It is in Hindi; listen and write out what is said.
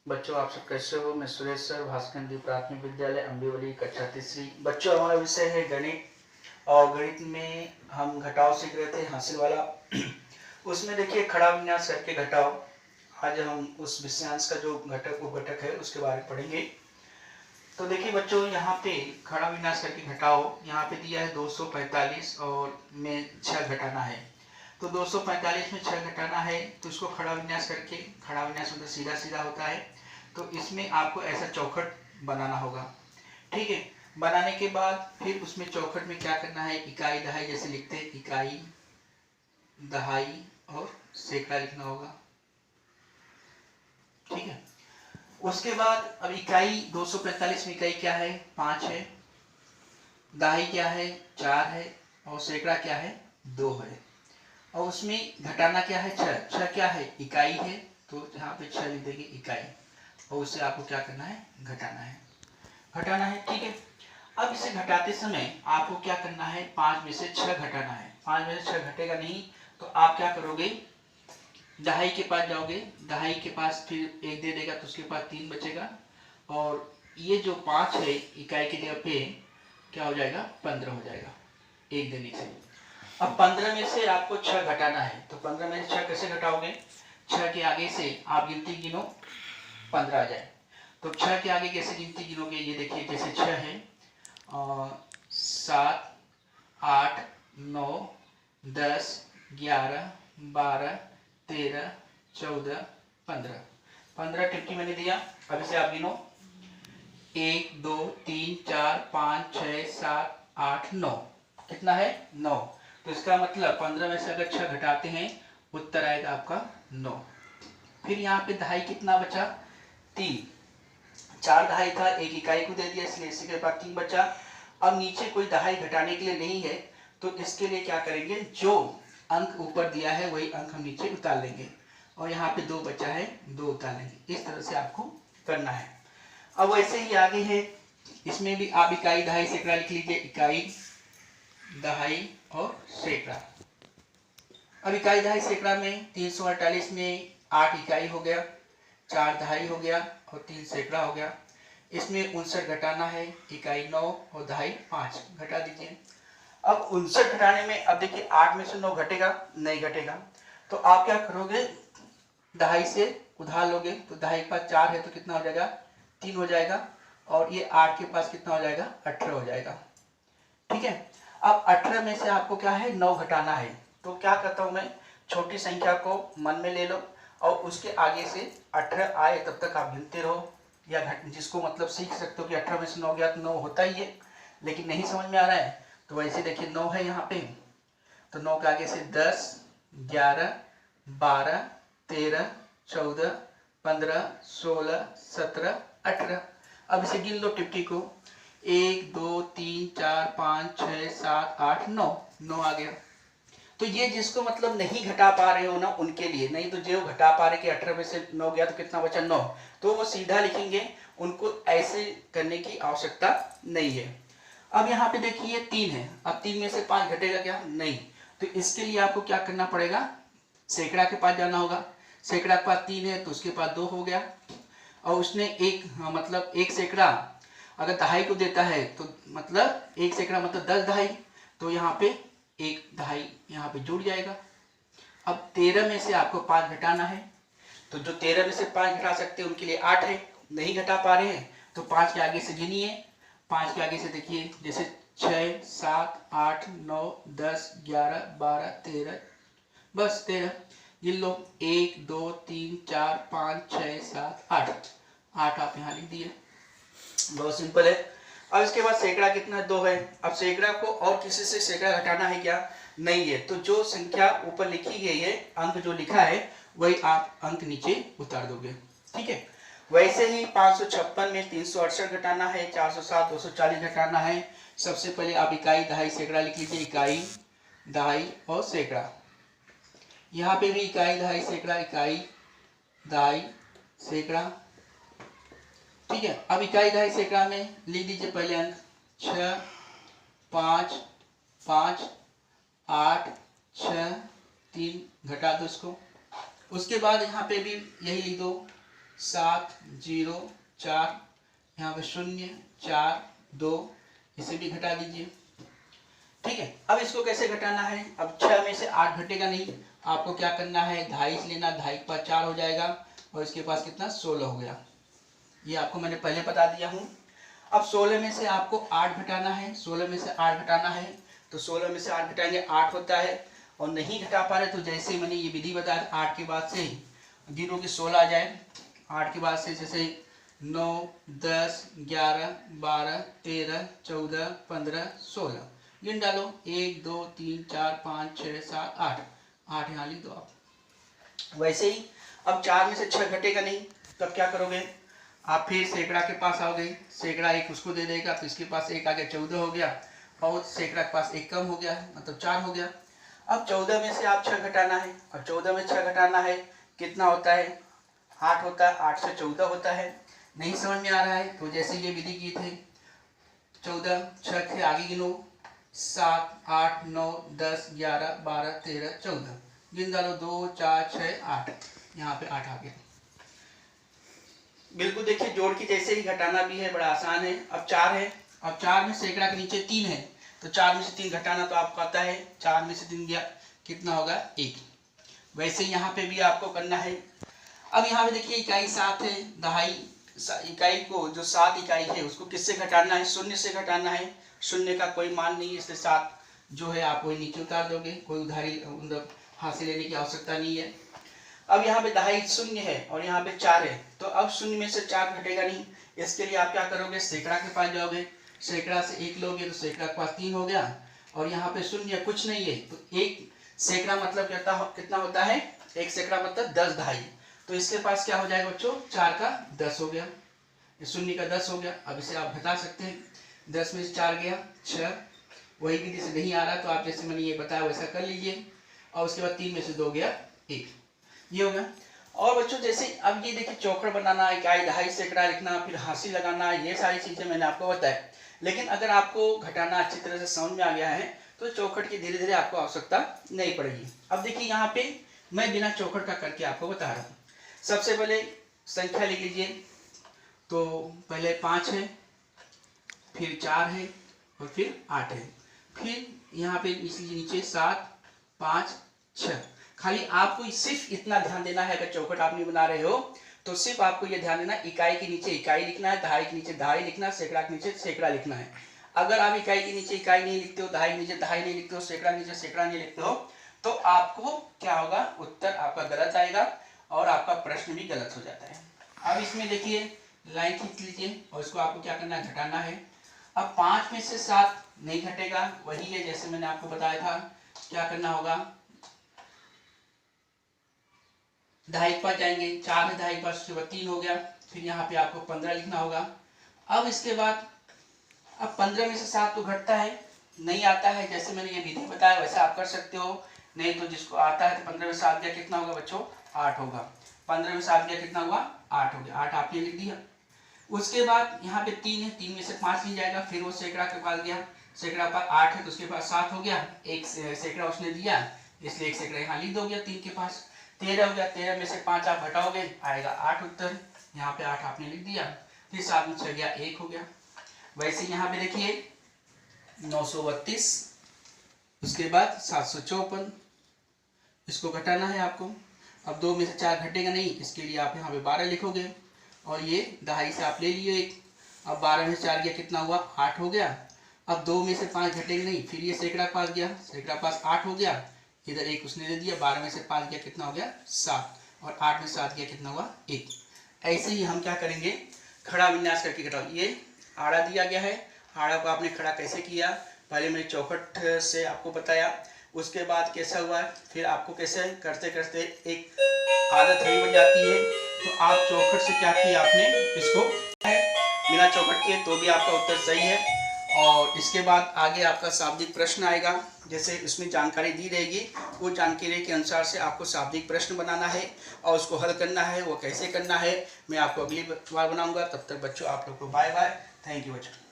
बच्चों आप सब कैसे हो। मैं सुरेश सर, भास्कर नदी प्राथमिक विद्यालय अम्बिवली, कक्षा तीसरी। बच्चों हमारा विषय है गणित और गणित में हम घटाव सीख रहे थे, हासिल वाला। उसमें देखिए खड़ा विन्यास करके घटाव। आज हम उस विषयांश का जो घटक उपघटक है उसके बारे में पढ़ेंगे। तो देखिए बच्चों, यहाँ पे खड़ा विन्यास करके घटाओ, यहाँ पे दिया है 245 और में 6 घटाना है। तो 245 में 6 घटाना है तो इसको खड़ा विन्यास करके, खड़ा विन्यास मतलब सीधा सीधा होता है, तो इसमें आपको ऐसा चौखट बनाना होगा। ठीक है, बनाने के बाद फिर उसमें चौखट में क्या करना है, इकाई दहाई जैसे लिखते हैं, इकाई दहाई और सैकड़ा लिखना होगा। ठीक है, उसके बाद अब इकाई 245 में इकाई क्या है, 5 है, दहाई क्या है, 4 है, और सैकड़ा क्या है, 2 है। और उसमें घटाना क्या है, 6। 6 क्या है, इकाई है, तो यहाँ पे 6 लिख देंगे इकाई, और उससे आपको क्या करना है, घटाना है, घटाना है। ठीक है, अब इसे घटाते समय आपको क्या करना है, 5 में से 6 घटाना है। 5 में से 6 घटेगा नहीं तो आप क्या करोगे, दहाई के पास जाओगे, दहाई के पास फिर 1 दे देगा तो उसके पास 3 बचेगा, और ये जो 5 है इकाई की जगह पे क्या हो जाएगा, 15 हो जाएगा 1 देने से। अब 15 में से आपको 6 घटाना है, तो 15 में से 6 कैसे घटाओगे, 6 के आगे से आप गिनती गिनो, 15 आ जाए। तो 6 के आगे कैसे गिनती गिनोगे, ये देखिए जैसे 6 है, 7 8 9 10 11 12 13 14 15। 15 टिप्पणी मैंने दिया। अब इसे आप गिनो, 1 2 3 4 5 6 7 8 9। कितना है, 9। तो इसका मतलब 15 में से अगर 6 घटाते हैं उत्तर आएगा आपका 9। फिर यहाँ पे दहाई कितना बचा, 3। 4 दहाई था, 1 इकाई को दे दिया, इसलिए इसी के बाद 3 बचा। अब नीचे कोई दहाई घटाने के लिए नहीं है, तो इसके लिए क्या करेंगे, जो अंक ऊपर दिया है वही अंक हम नीचे उतार लेंगे, और यहाँ पे 2 बचा है, 2 उतार लेंगे। इस तरह से आपको करना है। अब वैसे ही आगे है, इसमें भी आप इकाई दहाई सैकड़ा लिख लीजिए, इकाई दहाई और सैकड़ा। अब इकाई दहाई सैकड़ा में 348 में 8 इकाई हो गया, 4 दहाई हो गया और 3 सैकड़ा हो गया। इसमें 59 घटाना है, इकाई 9 और दहाई 5, घटा दीजिए। अब 59 घटाने में अब देखिए 8 में से 9 घटेगा नहीं, घटेगा, तो आप क्या करोगे, दहाई से उधार लोगे, तो दहाई के पास 4 है तो कितना हो जाएगा, 3 हो जाएगा, और ये 8 के पास कितना हो जाएगा, 18 हो जाएगा। ठीक है, अब 18 में से आपको क्या है, 9 घटाना है, तो क्या करता हूं मैं, छोटी संख्या को मन में ले लो और उसके आगे से 18 आए तब तक आप गिनते रहो, या जिसको मतलब सीख सकते हो कि 18 में से 9 गया तो 9 होता ही है, लेकिन नहीं समझ में आ रहा है तो वैसे देखिए 9 है यहाँ पे, तो 9 के आगे से 10 11 12 13 14 15 16 17 18। अब इसे गिन लो टिप्टी को, 1 2 3 4 5 6 7 8 9, 9 आ गया। तो ये जिसको मतलब नहीं घटा पा रहे हो ना उनके लिए, नहीं तो जो घटा पा रहे कि 18 में से 9 गया तो कितना बचा, 9, तो वो सीधा लिखेंगे, उनको ऐसे करने की आवश्यकता नहीं है। अब यहाँ पे देखिए 3 है, अब 3 में से 5 घटेगा क्या, नहीं, तो इसके लिए आपको क्या करना पड़ेगा, सैकड़ा के पास जाना होगा। सैकड़ा के पास 3 है तो उसके पास 2 हो गया, और उसने एक मतलब 1 सैकड़ा अगर दहाई को देता है तो मतलब 1 सैकड़ा मतलब 10 दहाई, तो यहाँ पे 1 दहाई यहाँ पे जुड़ जाएगा। अब 13 में से आपको 5 घटाना है, तो जो 13 में से 5 घटा सकते हैं उनके लिए 8 है, नहीं घटा पा रहे हैं तो 5 के आगे से गिनिए, 5 के आगे से देखिए जैसे 6 7 8 9 10 11 12 13, बस 13 गिन लो, 1 2 3 4 5 6 7 8, 8 आप यहाँ लिख दिए, बहुत सिंपल है। अब इसके बाद सैकड़ा कितना है, 2 है। अब सैकड़ा को और किसी से सैकड़ा घटाना है क्या, नहीं है, तो जो संख्या ऊपर लिखी गई है, अंक जो लिखा है वही आप अंक नीचे उतार दोगे। ठीक है, वैसे ही 556 में 368 घटाना है, 407 240 घटाना है। सबसे पहले आप इकाई दहाई सैकड़ा लिख लीजिए, इकाई दहाई और सैकड़ा। यहाँ पे भी इकाई दहाई सैकड़ा, इकाई दहाई सैकड़ा। ठीक है, अब इकाई दहाई सैकड़ा में लिख दीजिए पहले अंक 6 5 5 8 6 3, घटा दो इसको। उसके बाद यहाँ पे भी यही लिख दो 7 0 4, यहाँ पे 0 4 2, इसे भी घटा दीजिए। ठीक है, अब इसको कैसे घटाना है? अब 6 में से 8 घटेगा नहीं, आपको क्या करना है, 2.5 लेना, 2.5 के पास 4 हो जाएगा और इसके पास कितना 16 हो गया। ये आपको मैंने पहले बता दिया हूँ। अब 16 में से आपको 8 घटाना है, 16 में से 8 घटाना है, तो 16 में से 8 घटाएंगे 8 होता है। और नहीं घटा पा रहे तो जैसे मैंने ये विधि बताया 8 के बाद से गिनो कि 16 आ जाए। 8 के बाद से जैसे 9 10 11 12 13 14 15 16 गिन डालो, 1 2 3 4 5 6 7 8, 8 यहाँ लिख दो आप। वैसे ही अब 4 में से 6 घटेगा नहीं, तब क्या करोगे आप, फिर सैकड़ा के पास आओगे, सैकड़ा 1 उसको दे देगा तो इसके पास 1 आ गया, 14 हो गया, और सैकड़ा के पास 1 कम हो गया, मतलब 4 हो गया। अब 14 में से आप 6 घटाना है, और 14 में 6 घटाना है कितना होता है, 8 होता है, 8 से 14 होता है। नहीं समझ में आ रहा है तो जैसे ये विधि की थे, 14 6 से आगे गिनो, 7 8 9 10 11 12 13 14 गिन डालो, 2 4 6 8, यहाँ पे 8 आ गया। बिल्कुल देखिए जोड़ की जैसे ही घटाना भी है, बड़ा आसान है। अब 4 है, अब 4 में सैकड़ा के नीचे 3 है, तो 4 में से 3 घटाना तो आपको आता है, 4 में से 3 गया कितना होगा 1। वैसे यहाँ पे भी आपको करना है। अब यहाँ पे देखिए इकाई 7 है, दहाई इकाई को जो 7 इकाई है उसको किससे घटाना है, 0 से घटाना है। 0 का कोई मान नहीं है, इसलिए 7 जो है आप वही नीचे उतार दोगे, कोई उधारी मतलब हासिल लेने की आवश्यकता नहीं है। अब यहाँ पे दहाई 0 है और यहाँ पे 4 है, तो अब 0 में से 4 घटेगा नहीं। इसके लिए आप क्या करोगे, सैकड़ा के पास जाओगे, सैकड़ा से 1 लोगे तो सैकड़ा के पास 3 हो गया, और यहाँ पे 0 कुछ नहीं है, तो 1 सैकड़ा मतलब कितना होता है, 1 सैकड़ा मतलब 10 दहाई, तो इसके पास क्या हो जाएगा बच्चों, 4 का 10 हो गया, 0 का 10 हो गया। अब इसे आप घटा सकते हैं, 10 में से 4 गया 6, वही विधि से नहीं आ रहा तो आप जैसे मैंने ये बताया वैसा कर लीजिए, और उसके बाद 3 में से 2 गया 1, ये हो गया। और बच्चों जैसे अब ये देखिए चौखड़ बनाना, इकाई दहाई सैकड़ा लिखना, फिर हासिल लगाना, ये सारी चीजें मैंने आपको बताया। लेकिन अगर आपको घटाना अच्छी तरह से समझ में आ गया है तो चौखड़ की धीरे धीरे आपको आवश्यकता नहीं पड़ेगी। अब देखिए यहाँ पे मैं बिना चौखड़ का करके आपको बता रहा हूँ। सबसे पहले संख्या लिख लीजिए, तो पहले 5 है, फिर 4 है और फिर 8 है, फिर यहाँ पे नीचे 7 5 6। खाली आपको सिर्फ इतना ध्यान देना है, अगर चौखट आप नहीं बना रहे हो तो सिर्फ आपको ये ध्यान देना, इकाई के नीचे इकाई लिखना है, दहाई के नीचे दहाई लिखना है, सैकड़ा के नीचे सैकड़ा लिखना है। अगर आप इकाई के नीचे इकाई नहीं लिखते हो, दहाई के नीचे दहाई नहीं लिखते हो, सैकड़ा के नीचे सैकड़ा नहीं लिखते हो, तो आपको क्या होगा, उत्तर आपका गलत आएगा और आपका प्रश्न भी गलत हो जाता है। अब इसमें देखिए लाइन खींच लीजिए और इसको आपको क्या करना है, घटाना है। अब 5 में से 7 नहीं घटेगा, वही है जैसे मैंने आपको बताया था, क्या करना होगा, दहाई के पास जाएंगे, 4 है दहाई के पास, उसके बाद 3 हो गया, फिर यहाँ पे आपको 15 लिखना होगा। अब इसके बाद अब 15 में से 7 तो घटता है, नहीं आता है, जैसे मैंने ये विधि बताया वैसे आप कर सकते हो, नहीं तो जिसको आता है तो 15 में 7 गया कितना होगा बच्चों, 8 होगा। 15 में 7 गया कितना हुआ, 8 हो गया, 8 आपने लिख दिया। उसके बाद यहाँ पे 3 है, 3 में से 5 नहीं जाएगा, फिर वो सैकड़ा के पास गया, सैकड़ा पर 8 है तो उसके पास 7 हो गया, एक सैकड़ा उसने दिया इसलिए एक सैकड़ा यहाँ लिख दोगे 3 के पास, 13 हो गया, 13 में से 5 आप घटाओगे आएगा 8 उत्तर, यहाँ पे 8 आपने लिख दिया, फिर 7 में 6 गया 1 हो गया। वैसे यहाँ पे देखिए 932, उसके बाद 754, इसको घटाना है आपको। अब 2 में से 4 घटेगा नहीं, इसके लिए आप यहाँ पे 12 लिखोगे और ये दहाई से आप ले लिए एक। अब 12 में से 4 गया कितना हुआ, 8 हो गया। अब 2 में से 5 घटेगा नहीं, फिर ये सैकड़ा पास गया, सैकड़ा पास 8 हो गया, इधर एक उसने दे दिया, 12 में से 5 गया कितना हो गया 7, और 8 में 7 गया कितना हुआ 1। ऐसे ही हम क्या करेंगे, खड़ा विन्यास करके घटाओ। ये आड़ा दिया गया है, आड़ा को आपने खड़ा कैसे किया, पहले मैंने चौखट से आपको बताया, उसके बाद कैसा हुआ, फिर आपको कैसे करते करते एक आदत है बन जाती है, तो आप चौखट से क्या किया आपने, इसको बिना चौखट किए तो भी आपका उत्तर सही है। और इसके बाद आगे आपका शाब्दिक प्रश्न आएगा, जैसे उसमें जानकारी दी रहेगी, वो जानकारी के अनुसार से आपको शाब्दिक प्रश्न बनाना है और उसको हल करना है। वो कैसे करना है मैं आपको अगली बार बनाऊंगा। तब तक बच्चों आप लोग को बाय बाय, थैंक यू बच्चों।